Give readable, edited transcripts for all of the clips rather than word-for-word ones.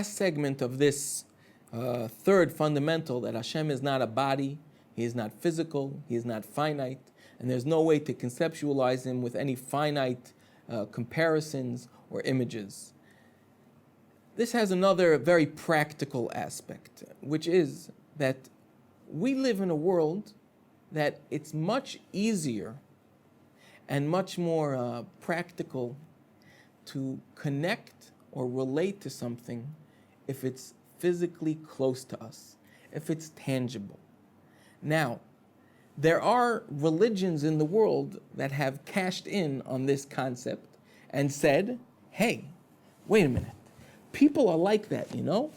last segment of this third fundamental, that Hashem is not a body, He is not physical, He is not finite, and there's no way to conceptualize Him with any finite comparisons or images. This has another very practical aspect, which is that we live in a world that it's much easier and much more practical to connect or relate to something if it's physically close to us, if it's tangible. Now, there are religions in the world that have cashed in on this concept and said, hey, wait a minute, people are like that, you know?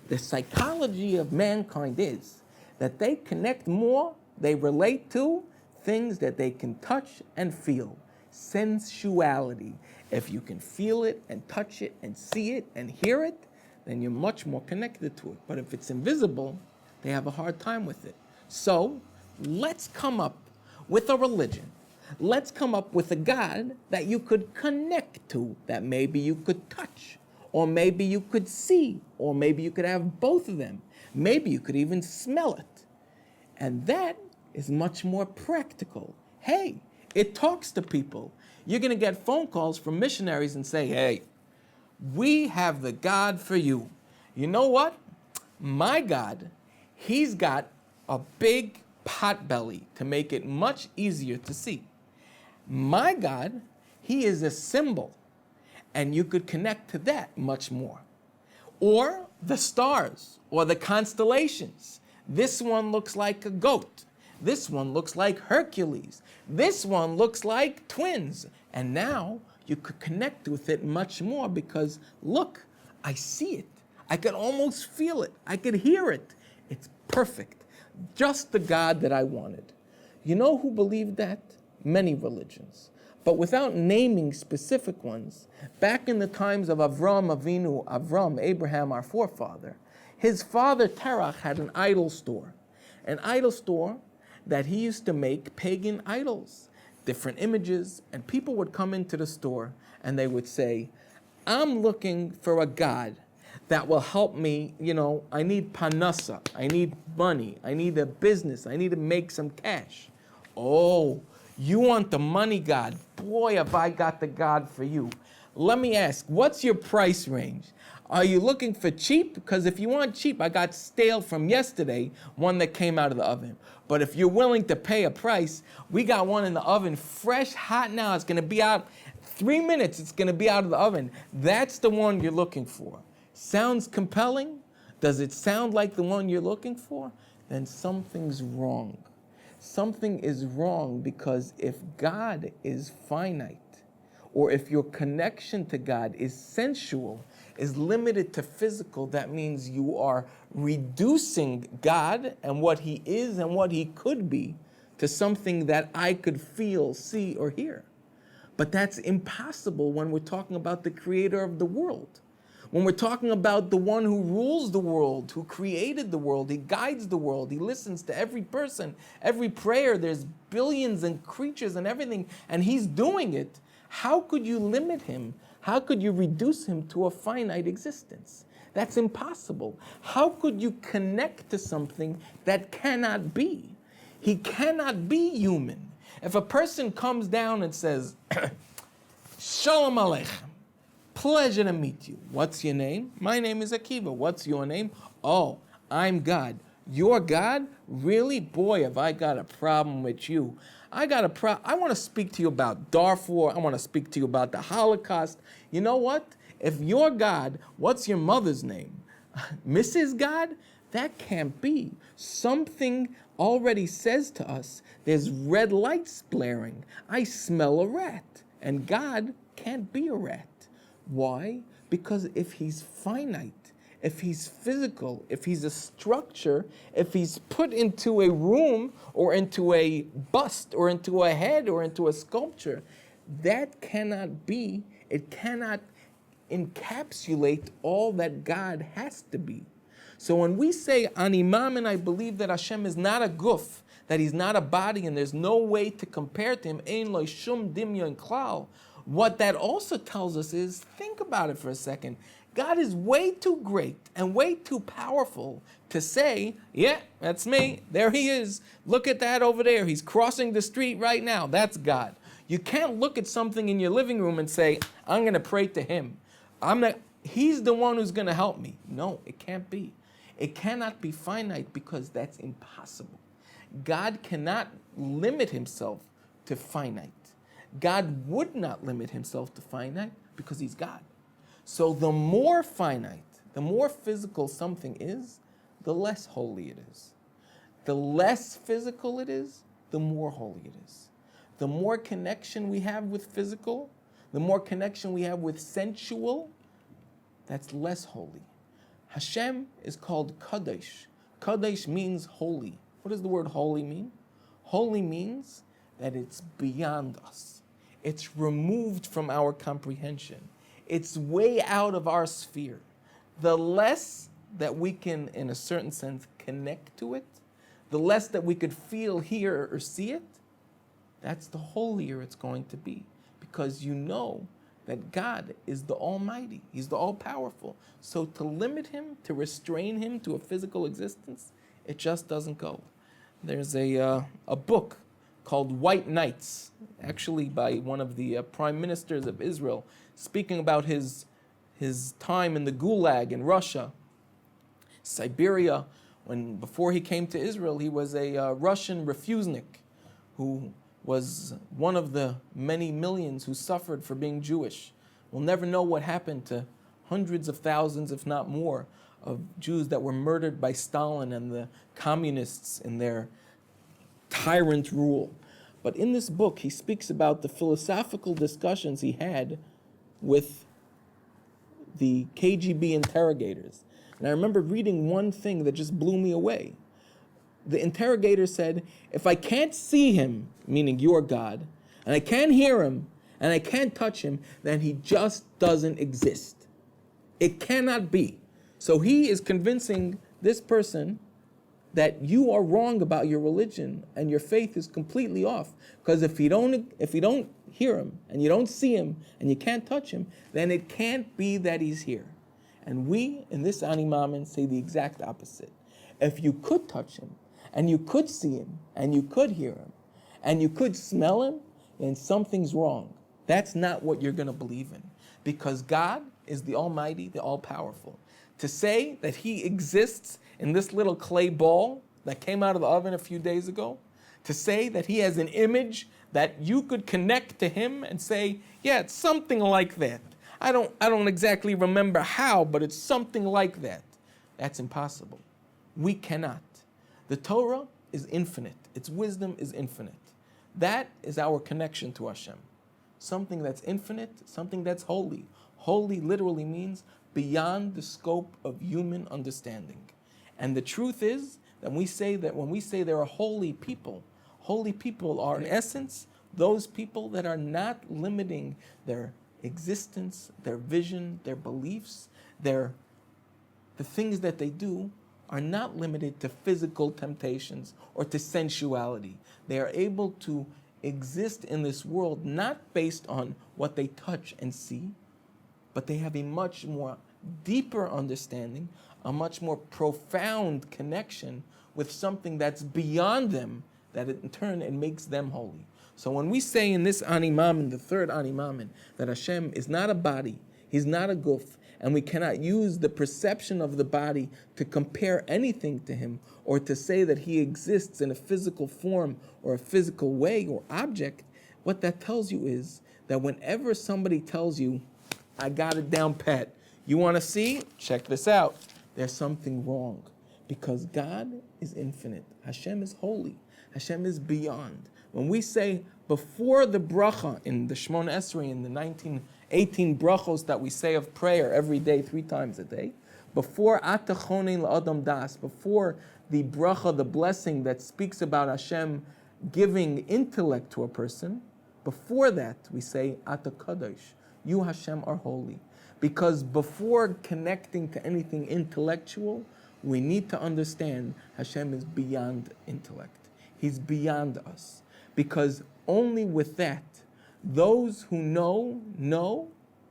The psychology of mankind is that they connect more, they relate to things that they can touch and feel. Sensuality. If you can feel it and touch it and see it and hear it, then you're much more connected to it. But if it's invisible, they have a hard time with it. So let's come up with a religion. Let's come up with a God that you could connect to, that maybe you could touch, or maybe you could see, or maybe you could have both of them. Maybe you could even smell it. And that is much more practical. Hey, it talks to people. You're going to get phone calls from missionaries and say, hey, we have the God for you. You know what? My God, He's got a big pot belly to make it much easier to see. My God, He is a symbol, and you could connect to that much more. Or the stars, or the constellations. This one looks like a goat. This one looks like Hercules. This one looks like twins. And now you could connect with it much more because, look, I see it. I could almost feel it. I could hear it. It's perfect. Just the God that I wanted. You know who believed that? Many religions. But without naming specific ones, back in the times of Avram, Abraham, our forefather, his father Terach had an idol store. An idol store that he used to make pagan idols, different images, and people would come into the store and they would say, I'm looking for a God that will help me, I need panasa, I need money, I need a business, I need to make some cash. Oh, you want the money God? Boy, have I got the God for you. Let me ask, what's your price range? Are you looking for cheap? Because if you want cheap, I got stale from yesterday, one that came out of the oven. But if you're willing to pay a price, we got one in the oven, fresh, hot now. It's going to be out 3 minutes. It's going to be out of the oven. That's the one you're looking for. Sounds compelling? Does it sound like the one you're looking for? Then something's wrong. Something is wrong, because if God is finite, or if your connection to God is sensual, is limited to physical, that means you are reducing God and what He is and what He could be to something that I could feel, see, or hear. But that's impossible when we're talking about the creator of the world. When we're talking about the one who rules the world, who created the world, He guides the world, He listens to every person, every prayer, there's billions and creatures and everything, and He's doing it. How could you limit Him? How could you reduce Him to a finite existence? That's impossible. How could you connect to something that cannot be? He cannot be human. If a person comes down and says, Shalom Aleichem, pleasure to meet you. What's your name? My name is Akiva. What's your name? Oh, I'm God. You're God? Really? Boy, have I got a problem with you. I want to speak to you about Darfur. I want to speak to you about the Holocaust. You know what? If you're God, what's your mother's name? Mrs. God? That can't be. Something already says to us, there's red lights blaring. I smell a rat. And God can't be a rat. Why? Because if He's finite, if He's physical, if He's a structure, if He's put into a room or into a bust or into a head or into a sculpture, that cannot be, it cannot encapsulate all that God has to be. So when we say Animam, and I believe that Hashem is not a guf, that He's not a body and there's no way to compare to Him, Ein lo shum dimyon klal, what that also tells us is, think about it for a second. God is way too great and way too powerful to say, yeah, that's me. There he is. Look at that over there. He's crossing the street right now. That's God. You can't look at something in your living room and say, I'm going to pray to him. He's the one who's going to help me. No, it can't be. It cannot be finite because that's impossible. God cannot limit himself to finite. God would not limit himself to finite because he's God. So the more finite, the more physical something is, the less holy it is. The less physical it is, the more holy it is. The more connection we have with physical, the more connection we have with sensual, that's less holy. Hashem is called Kadosh. Kadosh means holy. What does the word holy mean? Holy means that it's beyond us. It's removed from our comprehension. It's way out of our sphere. The less that we can, in a certain sense, connect to it, the less that we could feel, hear, or see it, that's the holier it's going to be. Because you know that God is the Almighty. He's the All-Powerful. So to limit him, to restrain him to a physical existence, it just doesn't go. There's a book called White Nights, actually by one of the prime ministers of Israel, speaking about his time in the Gulag in Russia, Siberia. Before he came to Israel, he was a Russian refusnik who was one of the many millions who suffered for being Jewish. We'll never know what happened to hundreds of thousands, if not more, of Jews that were murdered by Stalin and the communists in their tyrant rule. But in this book, he speaks about the philosophical discussions he had with the KGB interrogators. And I remember reading one thing that just blew me away. The interrogator said, if I can't see him, meaning your God, and I can't hear him, and I can't touch him, then he just doesn't exist. It cannot be. So he is convincing this person that you are wrong about your religion and your faith is completely off. Because if you don't hear him, and you don't see him, and you can't touch him, then it can't be that he's here. And we, in this Ani Maamin, say the exact opposite. If you could touch him, and you could see him, and you could hear him, and you could smell him, then something's wrong. That's not what you're going to believe in. Because God is the Almighty, the All-Powerful. To say that he exists in this little clay ball that came out of the oven a few days ago, to say that he has an image that you could connect to him and say, yeah, it's something like that. I don't exactly remember how, but it's something like that. That's impossible. We cannot. The Torah is infinite. Its wisdom is infinite. That is our connection to Hashem. Something that's infinite, something that's holy. Holy literally means beyond the scope of human understanding. And the truth is that when we say there are holy people are in essence those people that are not limiting their existence, their vision, their beliefs, the things that they do are not limited to physical temptations or to sensuality. They are able to exist in this world not based on what they touch and see, but they have a much more deeper understanding, a much more profound connection with something that's beyond them, that in turn it makes them holy. So when we say in this Ani Maamin, the third Ani Maamin, that Hashem is not a body, he's not a guf, and we cannot use the perception of the body to compare anything to him or to say that he exists in a physical form or a physical way or object, what that tells you is that whenever somebody tells you, I got it down pat, you want to see? Check this out. There's something wrong because God is infinite. Hashem is holy. Hashem is beyond. When we say before the bracha in the Shmona Esrei, in the 18 brachos that we say of prayer every day, 3 times a day, before atachonin la'adam das, before the bracha, the blessing that speaks about Hashem giving intellect to a person, before that we say Ata Kadosh, you Hashem are holy. Because before connecting to anything intellectual, we need to understand Hashem is beyond intellect. He's beyond us. Because only with that, those who know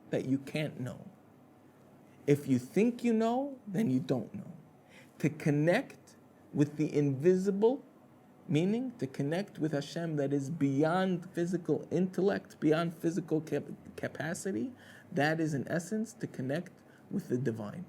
that you can't know. If you think you know, then you don't know. To connect with the invisible, meaning to connect with Hashem that is beyond physical intellect, beyond physical capacity, that is in essence to connect with the divine.